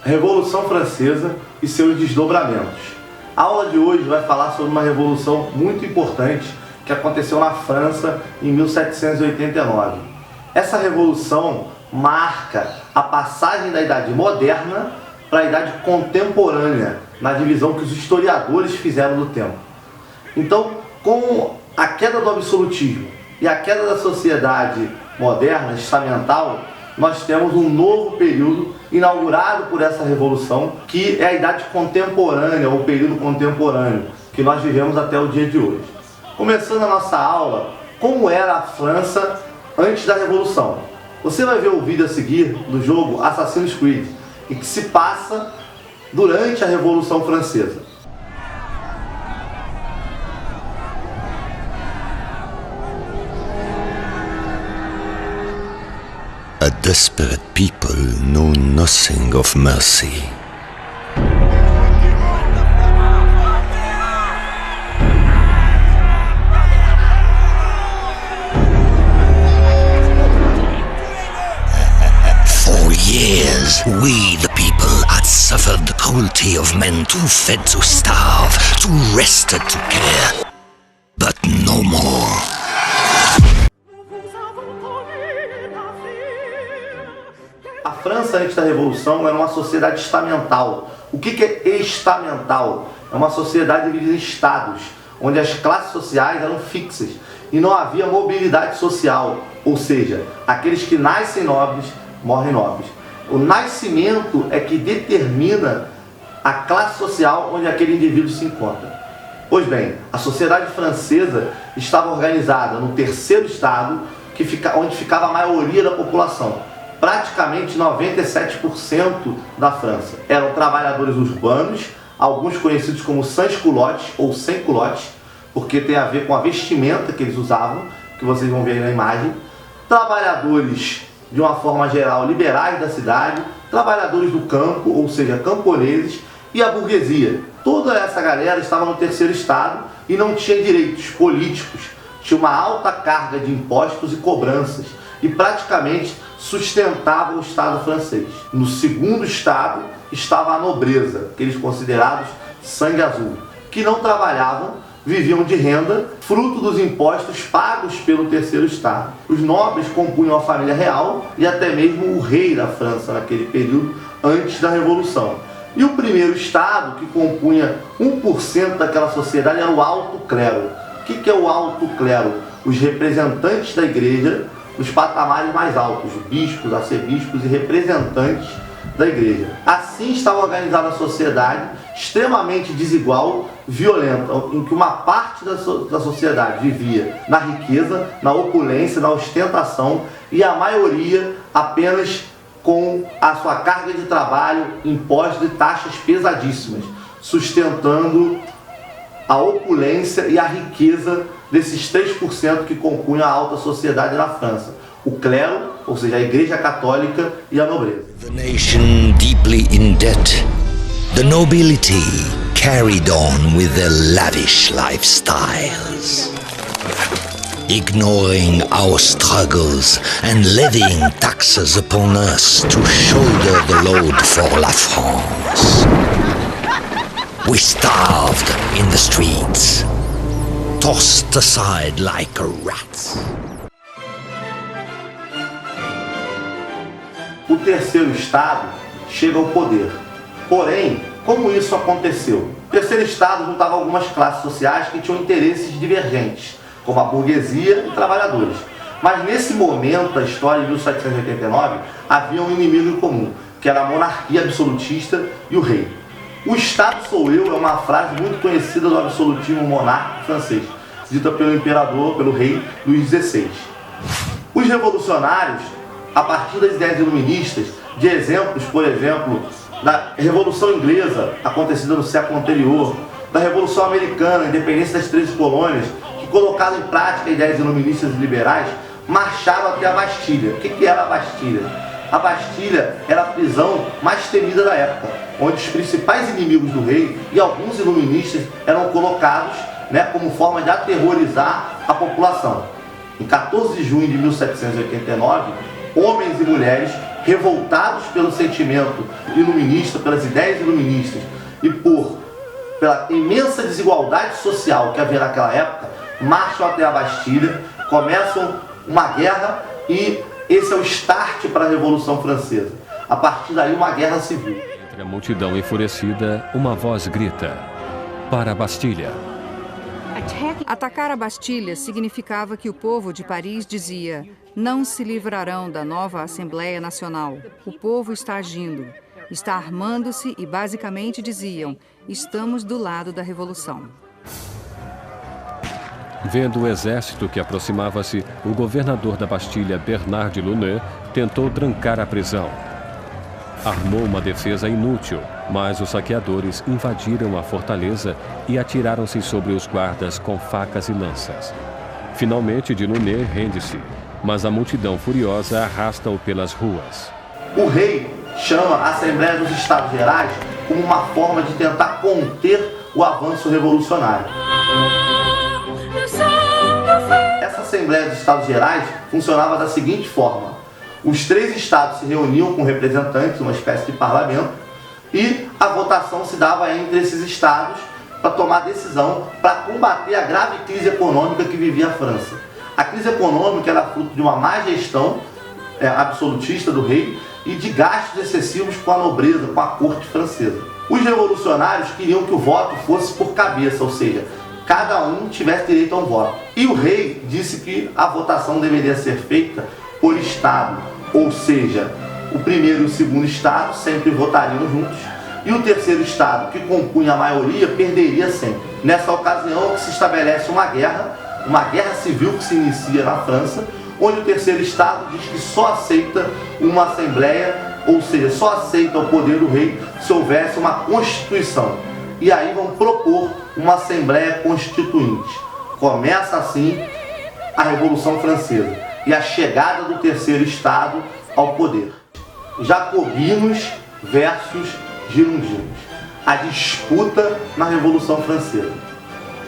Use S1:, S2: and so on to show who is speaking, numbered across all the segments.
S1: Revolução Francesa e seus desdobramentos. A aula de hoje vai falar sobre uma revolução muito importante que aconteceu na França em 1789. Essa revolução marca a passagem da Idade Moderna para a Idade Contemporânea, na divisão que os historiadores fizeram do tempo. Então, com a queda do absolutismo e a queda da sociedade moderna, estamental, nós temos um novo período inaugurado por essa revolução, que é a Idade Contemporânea, ou período contemporâneo, que nós vivemos até o dia de hoje. Começando a nossa aula, como era a França antes da Revolução. Você vai ver o vídeo a seguir do jogo Assassin's Creed, e que se passa durante a Revolução Francesa.
S2: A desperate people know nothing of mercy. For years, we the people had suffered the cruelty of men too fed to starve, too rested to care. But no more.
S1: A França antes da Revolução era uma sociedade estamental. O que é estamental? É uma sociedade dividida em estados, onde as classes sociais eram fixas e não havia mobilidade social, ou seja, aqueles que nascem nobres morrem nobres. O nascimento é que determina a classe social onde aquele indivíduo se encontra. Pois bem, a sociedade francesa estava organizada no terceiro estado, onde ficava a maioria da população. Praticamente 97% da França eram trabalhadores urbanos, alguns conhecidos como sans-culottes ou sem-culottes, porque tem a ver com a vestimenta que eles usavam, que vocês vão ver aí na imagem. Trabalhadores, de uma forma geral, liberais da cidade, trabalhadores do campo, ou seja, camponeses, e a burguesia. Toda essa galera estava no terceiro estado e não tinha direitos políticos, tinha uma alta carga de impostos e cobranças, e praticamente sustentava o Estado francês. No segundo estado estava a nobreza, aqueles considerados sangue azul, que não trabalhavam, viviam de renda, fruto dos impostos pagos pelo terceiro estado. Os nobres compunham a família real e até mesmo o rei da França naquele período, antes da Revolução. E o primeiro estado, que compunha 1% daquela sociedade, era o alto clero. O que é o alto clero? Os representantes da igreja, os patamares mais altos, bispos, arcebispos e representantes da igreja. Assim estava organizada a sociedade, extremamente desigual, violenta, em que uma parte da sociedade vivia na riqueza, na opulência, na ostentação, e a maioria apenas com a sua carga de trabalho, impostos e taxas pesadíssimas, sustentando a opulência e a riqueza desses 3% que compunham a alta sociedade na França. O clero, ou seja, a igreja católica, e a nobreza.
S2: The nation deeply in debt. The nobility carried on with their lavish lifestyles, ignoring our struggles and levying taxes upon us to shoulder the load for La France. We starved in the streets, tossed aside like rats.
S1: O terceiro estado chega ao poder. Porém, como isso aconteceu? O terceiro estado juntava algumas classes sociais que tinham interesses divergentes, como a burguesia e trabalhadores. Mas nesse momento da história de 1789, havia um inimigo em comum, que era a monarquia absolutista e o rei. O Estado sou eu é uma frase muito conhecida do absolutismo monárquico francês, dita pelo imperador, pelo rei Luís XVI. Os revolucionários, a partir das ideias iluministas, de exemplos, por exemplo, da Revolução Inglesa, acontecida no século anterior, da Revolução Americana, a independência das 13 colônias, que colocaram em prática ideias iluministas e liberais, marcharam até a Bastilha. O que era a Bastilha? A Bastilha era a prisão mais temida da época, onde os principais inimigos do rei e alguns iluministas eram colocados, como forma de aterrorizar a população. Em 14 de junho de 1789, homens e mulheres revoltados pelo sentimento iluminista, pelas ideias iluministas e pela imensa desigualdade social que havia naquela época, marcham até a Bastilha, começam uma guerra e esse é o start para a Revolução Francesa. A partir daí, uma guerra civil.
S3: Entre a multidão enfurecida, uma voz grita: para a Bastilha.
S4: Atacar a Bastilha significava que o povo de Paris dizia: não se livrarão da nova Assembleia Nacional. O povo está agindo, está armando-se e basicamente diziam: estamos do lado da Revolução.
S3: Vendo o exército que aproximava-se, o governador da Bastilha, Bernard de Launay, tentou trancar a prisão. Armou uma defesa inútil, mas os saqueadores invadiram a fortaleza e atiraram-se sobre os guardas com facas e lanças. Finalmente, de Launay rende-se, mas a multidão furiosa arrasta-o pelas ruas.
S1: O rei chama a Assembleia dos Estados Gerais como uma forma de tentar conter o avanço revolucionário. Essa Assembleia dos Estados Gerais funcionava da seguinte forma: os 3 estados se reuniam com representantes, uma espécie de parlamento, e a votação se dava entre esses estados para tomar decisão para combater a grave crise econômica que vivia a França. A crise econômica era fruto de uma má gestão absolutista do rei e de gastos excessivos com a nobreza, com a corte francesa. Os revolucionários queriam que o voto fosse por cabeça, ou seja, cada um tivesse direito a um voto. E o rei disse que a votação deveria ser feita por estado, ou seja, o primeiro e o segundo estado sempre votariam juntos e o terceiro estado, que compunha a maioria, perderia sempre. Nessa ocasião se estabelece uma guerra civil que se inicia na França, onde o terceiro estado diz que só aceita uma assembleia, ou seja, só aceita o poder do rei se houvesse uma constituição. E aí vão propor uma assembleia constituinte. Começa assim a Revolução Francesa e a chegada do terceiro estado ao poder. Jacobinos versus girondinos. A disputa na Revolução Francesa.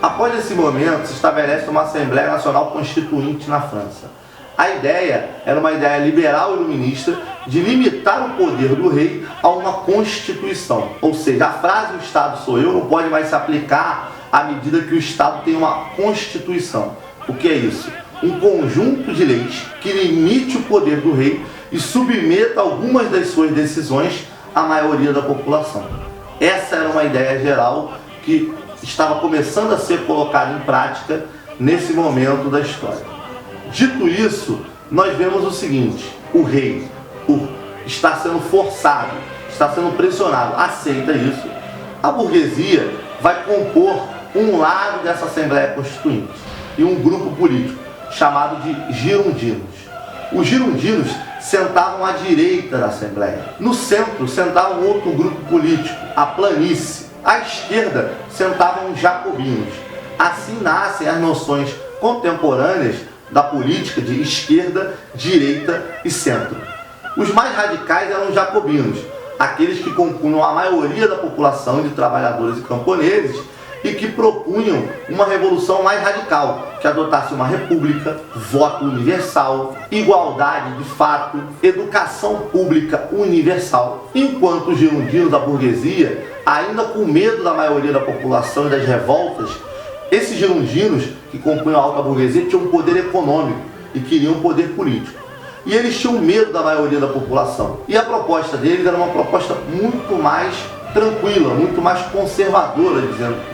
S1: Após esse momento, se estabelece uma Assembleia Nacional Constituinte na França. A ideia era uma ideia liberal e iluminista de limitar o poder do rei a uma constituição. Ou seja, a frase "o Estado sou eu" não pode mais se aplicar à medida que o Estado tem uma constituição. O que é isso? Um conjunto de leis que limite o poder do rei e submeta algumas das suas decisões à maioria da população. Essa era uma ideia geral que estava começando a ser colocada em prática nesse momento da história. Dito isso, nós vemos o seguinte: o rei está sendo forçado, está sendo pressionado, aceita isso. A burguesia vai compor um lado dessa Assembleia Constituinte e um grupo político chamado de girondinos. Os girondinos sentavam à direita da Assembleia. No centro sentava um outro grupo político, a planície. À esquerda sentavam os jacobinos. Assim nascem as noções contemporâneas da política de esquerda, direita e centro. Os mais radicais eram os jacobinos, aqueles que compunham a maioria da população de trabalhadores e camponeses e que propunham uma revolução mais radical, que adotasse uma república, voto universal, igualdade de fato, educação pública universal. Enquanto os girondinos da burguesia, ainda com medo da maioria da população e das revoltas, esses girondinos que compunham a alta burguesia tinham um poder econômico e queriam um poder político. E eles tinham medo da maioria da população. E a proposta deles era uma proposta muito mais tranquila, muito mais conservadora,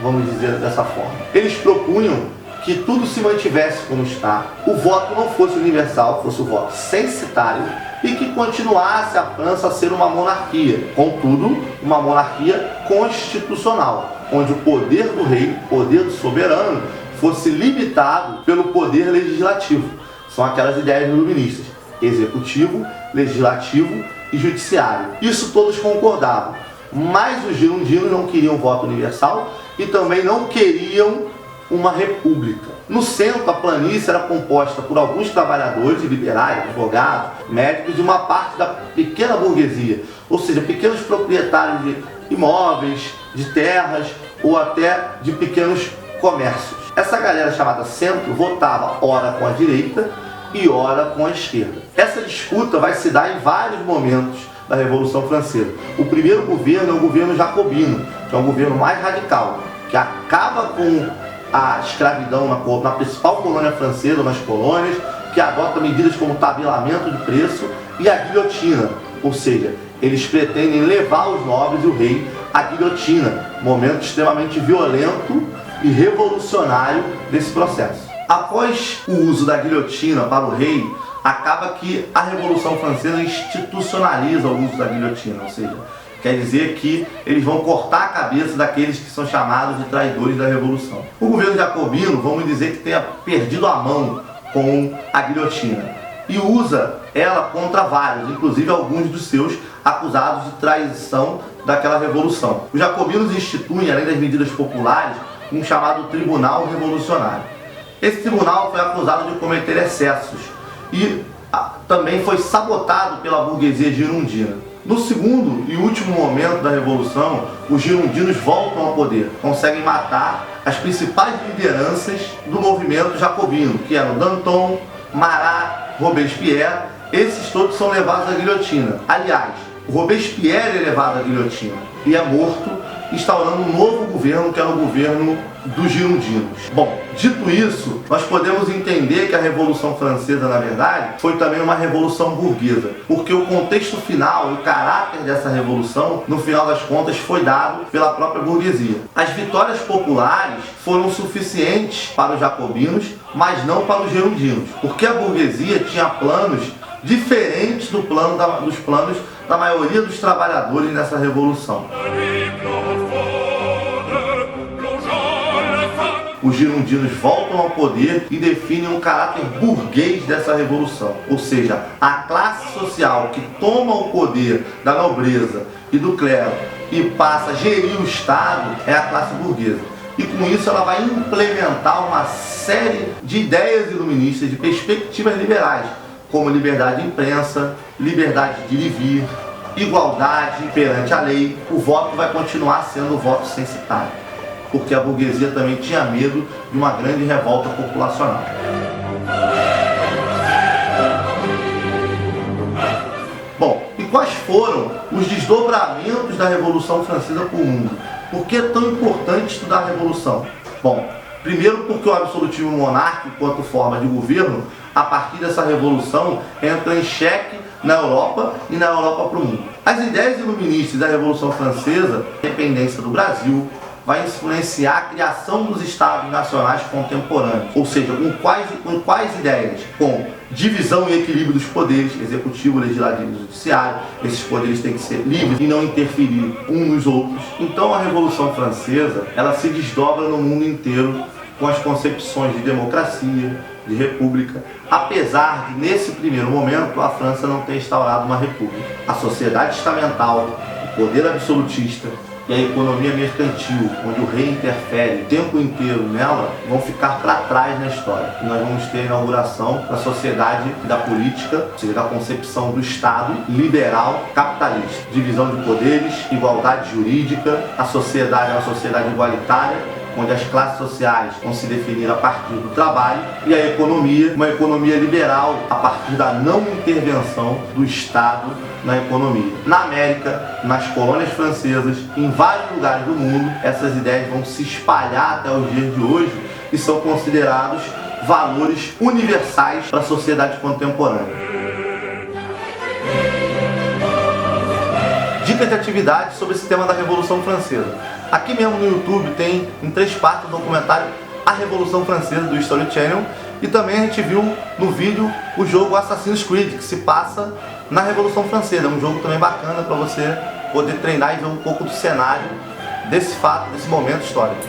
S1: vamos dizer dessa forma. Eles propunham que tudo se mantivesse como está, o voto não fosse universal, fosse o voto censitário e que continuasse a França a ser uma monarquia, contudo, uma monarquia constitucional, onde o poder do rei, o poder do soberano, fosse limitado pelo poder legislativo. São aquelas ideias iluministas: executivo, legislativo e judiciário. Isso todos concordavam. Mas os girondinos não queriam voto universal e também não queriam uma república. No centro, a planície era composta por alguns trabalhadores liberais, advogados, médicos e uma parte da pequena burguesia, ou seja, pequenos proprietários de imóveis, de terras ou até de pequenos comércios. Essa galera chamada centro votava ora com a direita e ora com a esquerda. Essa disputa vai se dar em vários momentos da Revolução Francesa. O primeiro governo é o governo jacobino, que é um governo mais radical, que acaba com a escravidão na principal colônia francesa, nas colônias, que adota medidas como tabelamento de preço e a guilhotina, ou seja, eles pretendem levar os nobres e o rei à guilhotina, momento extremamente violento e revolucionário desse processo. Após o uso da guilhotina para o rei, acaba que a Revolução Francesa institucionaliza o uso da guilhotina, ou seja, quer dizer que eles vão cortar a cabeça daqueles que são chamados de traidores da Revolução. O governo jacobino, vamos dizer que tenha perdido a mão com a guilhotina e usa ela contra vários, inclusive alguns dos seus acusados de traição daquela revolução. Os jacobinos instituem, além das medidas populares, um chamado Tribunal Revolucionário. Esse tribunal foi acusado de cometer excessos e também foi sabotado pela burguesia girondina. No segundo e último momento da Revolução, os girondinos voltam ao poder, conseguem matar as principais lideranças do movimento jacobino, que eram Danton, Marat, Robespierre. Esses todos são levados à guilhotina. Aliás, Robespierre é levado à guilhotina e é morto, instaurando um novo governo, que era o governo dos girondinos. Bom, dito isso, nós podemos entender que a Revolução Francesa, na verdade, foi também uma revolução burguesa, porque o contexto final e o caráter dessa revolução, no final das contas, foi dado pela própria burguesia. As vitórias populares foram suficientes para os jacobinos, mas não para os girondinos, porque a burguesia tinha planos diferentes dos planos da maioria dos trabalhadores nessa revolução. Os girondinos voltam ao poder e definem um caráter burguês dessa revolução, ou seja, a classe social que toma o poder da nobreza e do clero e passa a gerir o Estado é a classe burguesa. E com isso ela vai implementar uma série de ideias iluministas, de perspectivas liberais, como liberdade de imprensa, liberdade de ir e vir, igualdade perante a lei. O voto vai continuar sendo o voto censitário, porque a burguesia também tinha medo de uma grande revolta populacional. Bom, e quais foram os desdobramentos da Revolução Francesa para o mundo? Por que é tão importante estudar a Revolução? Bom, primeiro porque o absolutismo monárquico, enquanto forma de governo, a partir dessa revolução, entra em xeque na Europa e na Europa para o mundo. As ideias iluministas da Revolução Francesa, a independência do Brasil, vai influenciar a criação dos Estados nacionais contemporâneos. Ou seja, com quais ideias? Com divisão e equilíbrio dos poderes, executivo, legislativo e judiciário. Esses poderes têm que ser livres e não interferir uns nos outros. Então a Revolução Francesa, ela se desdobra no mundo inteiro com as concepções de democracia, de república, apesar de, nesse primeiro momento, a França não ter instaurado uma república. A sociedade estamental, o poder absolutista e a economia mercantil, onde o rei interfere o tempo inteiro nela, vão ficar para trás na história. E nós vamos ter a inauguração da sociedade e da política, ou seja, da concepção do Estado liberal capitalista. Divisão de poderes, igualdade jurídica, a sociedade é uma sociedade igualitária, onde as classes sociais vão se definir a partir do trabalho, e a economia, uma economia liberal a partir da não intervenção do Estado na economia. Na América, nas colônias francesas, em vários lugares do mundo, essas ideias vão se espalhar até os dias de hoje e são considerados valores universais para a sociedade contemporânea. Dicas de atividade sobre esse tema da Revolução Francesa. Aqui mesmo no YouTube tem, em 3 partes, o documentário A Revolução Francesa, do History Channel, e também a gente viu no vídeo o jogo Assassin's Creed, que se passa na Revolução Francesa. É um jogo também bacana para você poder treinar e ver um pouco do cenário desse fato, desse momento histórico.